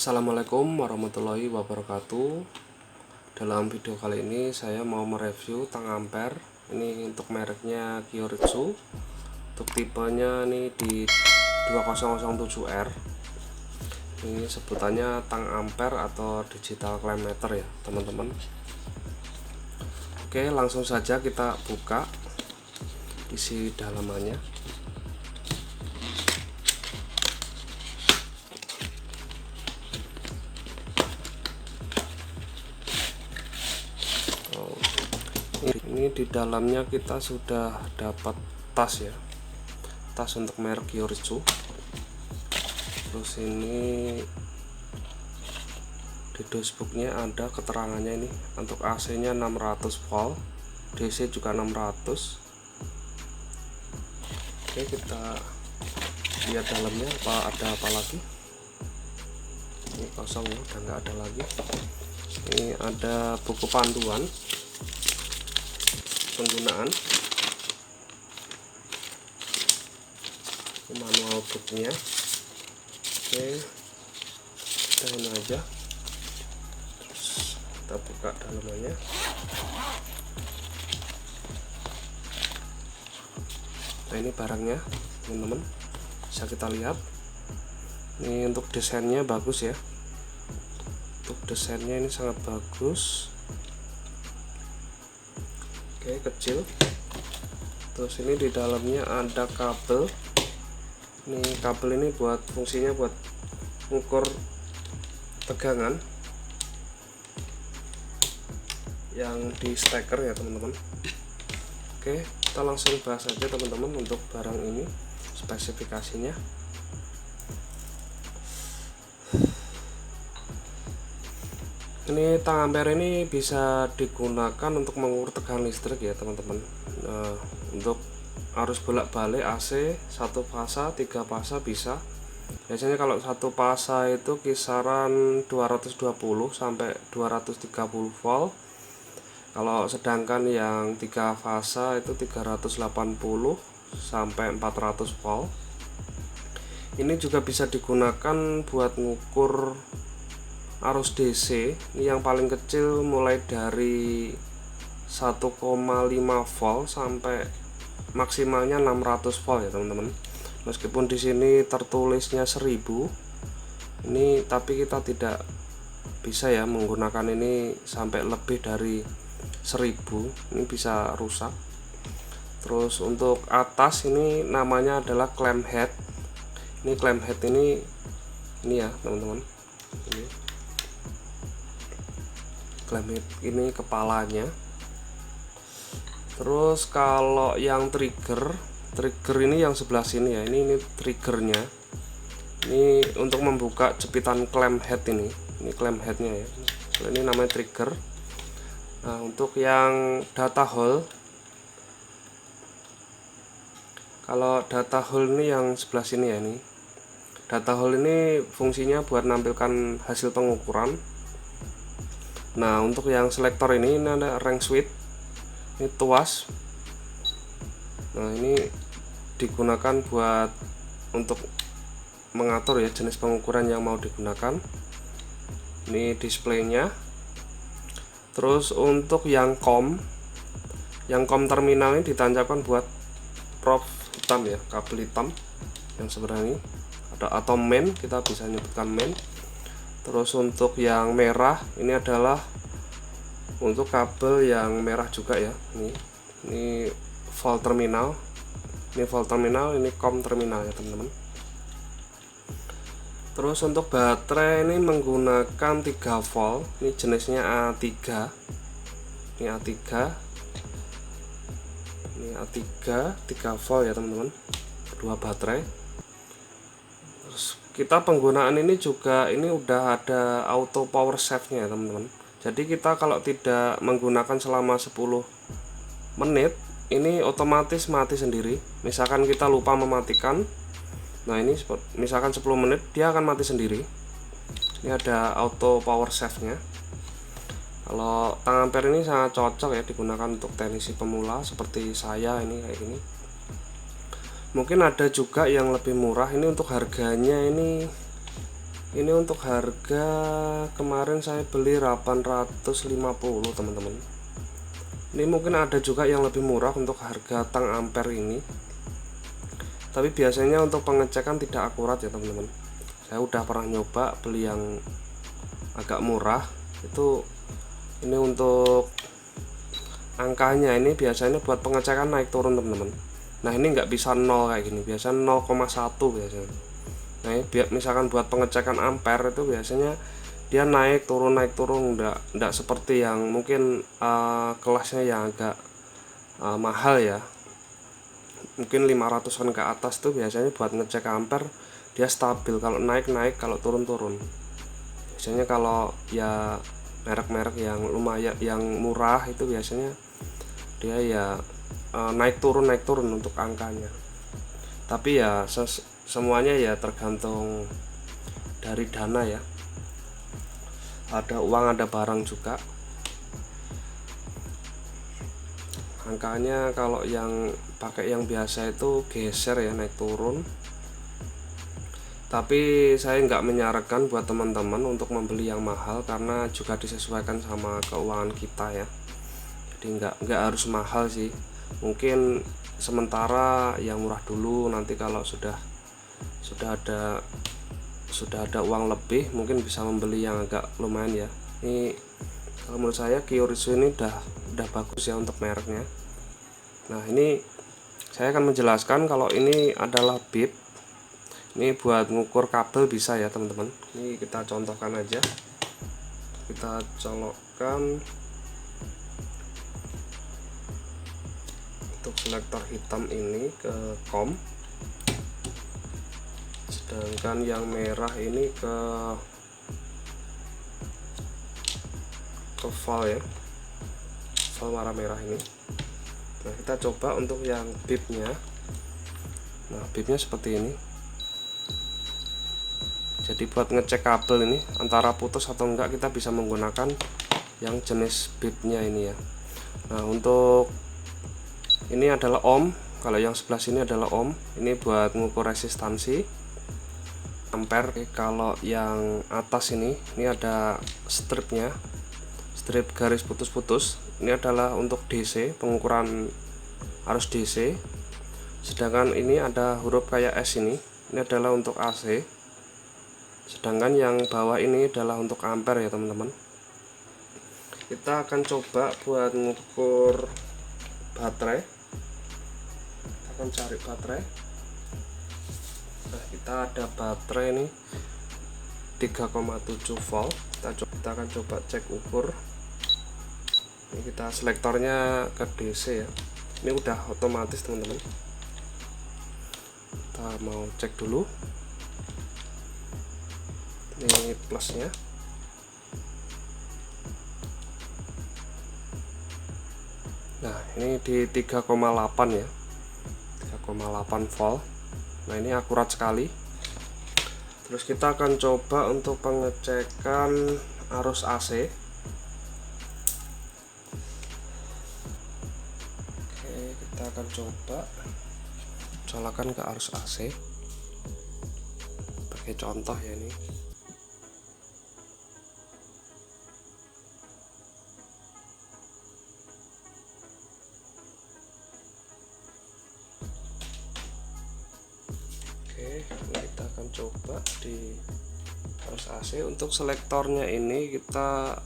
Assalamualaikum warahmatullahi wabarakatuh. Dalam video kali ini saya mau mereview tang ampere. Ini untuk mereknya Kyoritsu. Untuk tipenya ini di 2007R. Ini sebutannya tang ampere atau digital clamp meter ya teman-teman. Oke, langsung saja kita buka isi dalamannya. Ini di dalamnya kita sudah dapat tas ya, tas untuk merek Kyoritsu. Terus ini di dashboardnya ada keterangannya, ini untuk AC nya 600 volt, DC juga 600. Oke, kita lihat dalamnya ada apa lagi. Ini kosong ya, udah nggak ada lagi. Ini ada buku panduan penggunaan, manual booknya. Oke, kita ini aja, terus kita buka dalamannya. Nah, ini barangnya teman-teman, bisa kita lihat. Ini untuk desainnya bagus ya, untuk desainnya ini sangat bagus. Oke, kecil. Terus ini di dalamnya ada kabel. Ini kabel ini buat fungsinya buat mengukur tegangan yang di steker ya teman-teman. Oke, kita langsung bahas aja teman-teman untuk barang ini, spesifikasinya. Ini tang ampere ini bisa digunakan untuk mengukur tegangan listrik ya teman-teman. Nah, untuk arus bolak-balik AC 1 fasa, 3 fasa bisa. Biasanya kalau 1 fasa itu kisaran 220 sampai 230 volt. Kalau sedangkan yang 3 fasa itu 380 sampai 400 volt. Ini juga bisa digunakan buat ngukur arus DC. Ini yang paling kecil mulai dari 1,5 volt sampai maksimalnya 600 volt ya teman-teman. Meskipun di sini tertulisnya 1000, ini tapi kita tidak bisa ya menggunakan ini sampai lebih dari 1000, ini bisa rusak. Terus untuk atas ini namanya adalah clamp head. Ini clamp head ini ya teman-teman. Clamp head ini kepalanya. Terus kalau yang trigger ini yang sebelah sini ya, ini triggernya. Ini untuk membuka jepitan clamp head ini clamp headnya ya. Ini namanya trigger. Nah, untuk yang data hole, kalau data hole ini yang sebelah sini ya, ini data hole ini fungsinya buat nampilkan hasil pengukuran. Nah, untuk yang selektor ini ada rank switch, ini tuas. Nah, ini digunakan buat untuk mengatur ya jenis pengukuran yang mau digunakan. Ini displaynya. Terus untuk yang COM terminal ini ditancapkan buat probe hitam ya, kabel hitam yang sebenarnya ini ada, atau main, kita bisa nyebutkan main. Terus untuk yang merah ini adalah untuk kabel yang merah juga ya. Ini volt terminal. Ini volt terminal, ini COM terminal ya teman-teman. Terus untuk baterai ini menggunakan 3 volt. Ini jenisnya A3. Ini A3. Ini A3 3 volt ya teman-teman. Dua baterai. Terus kita penggunaan ini juga ini udah ada auto power save-nya ya teman-teman. Jadi kita kalau tidak menggunakan selama 10 menit, ini otomatis mati sendiri. Misalkan kita lupa mematikan, nah ini misalkan 10 menit dia akan mati sendiri. Ini ada auto power save-nya. Kalau tang ampere ini sangat cocok ya digunakan untuk teknisi pemula seperti saya ini kayak gini. Mungkin ada juga yang lebih murah. Ini untuk harganya ini Ini untuk harga kemarin saya beli 850 teman-teman. Ini mungkin ada juga yang lebih murah untuk harga tang ampere ini, tapi biasanya untuk pengecekan tidak akurat ya teman-teman. Saya udah pernah nyoba beli yang agak murah itu. Ini untuk angkanya ini biasanya buat pengecekan naik turun teman-teman. Nah ini nggak bisa 0 kayak gini, biasa 0,1 biasanya. Nah ini misalkan buat pengecekan ampere itu biasanya dia naik turun enggak seperti yang mungkin kelasnya yang agak mahal ya, mungkin 500-an ke atas tuh biasanya buat ngecek ampere dia stabil, kalau naik kalau turun. Biasanya kalau ya merek-merek yang lumayan yang murah itu biasanya dia ya naik turun untuk angkanya. Tapi ya semuanya ya tergantung dari dana ya, ada uang ada barang juga. Angkanya kalau yang pakai yang biasa itu geser ya, naik turun. Tapi saya nggak menyarankan buat teman-teman untuk membeli yang mahal karena juga disesuaikan sama keuangan kita ya. Jadi nggak harus mahal sih, mungkin sementara yang murah dulu, nanti kalau sudah ada uang lebih mungkin bisa membeli yang agak lumayan ya. Ini kalau menurut saya Kyoritsu ini udah bagus ya untuk mereknya. Nah ini saya akan menjelaskan kalau ini adalah bib. Ini buat ngukur kabel bisa ya teman-teman. Ini kita contohkan aja, kita colokkan untuk selektor hitam ini ke COM, sedangkan yang merah ini ke valve ya, valve warna merah ini. Nah kita coba untuk yang bibnya. Nah bibnya seperti ini, jadi buat ngecek kabel ini antara putus atau enggak kita bisa menggunakan yang jenis bibnya ini ya. Nah untuk ini adalah ohm, kalau yang sebelah sini adalah ohm, ini buat ngukur resistansi ampere. Kalau yang atas ini ada stripnya, strip garis putus-putus, ini adalah untuk DC, pengukuran arus DC. Sedangkan ini ada huruf kayak S ini adalah untuk AC. Sedangkan yang bawah ini adalah untuk ampere ya teman-teman. Kita akan coba buat ngukur baterai. Kita akan cari baterai. Nah kita ada baterai ini 3,7 volt. Kita akan coba cek ukur. Ini kita selektornya ke DC ya, ini udah otomatis teman-teman. Kita mau cek dulu, ini plusnya. Nah ini di 3,8 ya, 3,8 volt. Nah ini akurat sekali. Terus kita akan coba untuk pengecekan arus AC. Oke, kita akan coba colokan ke arus AC pakai contoh ya ini. Oke, kita akan coba di arus AC. Untuk selektornya ini kita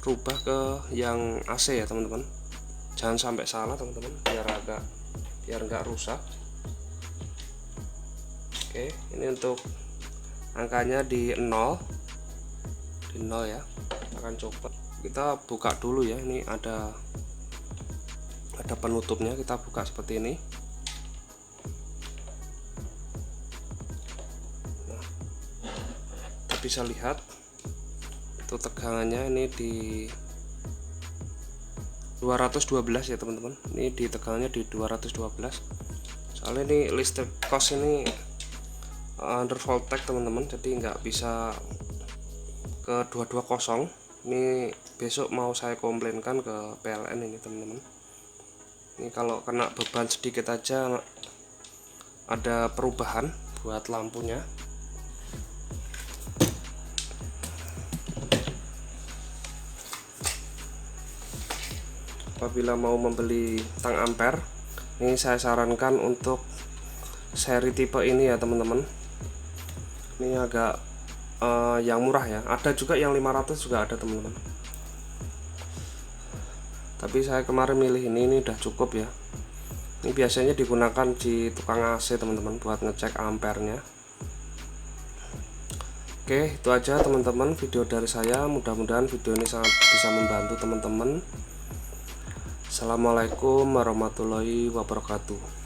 rubah ke yang AC ya teman-teman, jangan sampai salah teman-teman, biar nggak rusak. Oke, ini untuk angkanya di 0 ya. Kita akan coba, kita buka dulu ya, ini ada penutupnya, kita buka seperti ini. Nah, kita bisa lihat itu tegangannya ini di 212 ya teman-teman. Ini di tegangannya di 212, soalnya ini listrik kos ini under voltage teman-teman, jadi nggak bisa ke 220. Ini besok mau saya komplainkan ke PLN ini teman-teman. Ini kalau kena beban sedikit aja ada perubahan buat lampunya. apabila mau membeli tang ampere, ini saya sarankan untuk seri tipe ini ya teman-teman. Ini agak yang murah ya, ada juga yang 500 juga ada teman-teman, tapi saya kemarin milih ini udah cukup ya. Ini biasanya digunakan di tukang AC teman-teman buat ngecek ampernya. Oke, itu aja teman-teman video dari saya, mudah-mudahan video ini sangat bisa membantu teman-teman. Assalamualaikum warahmatullahi wabarakatuh.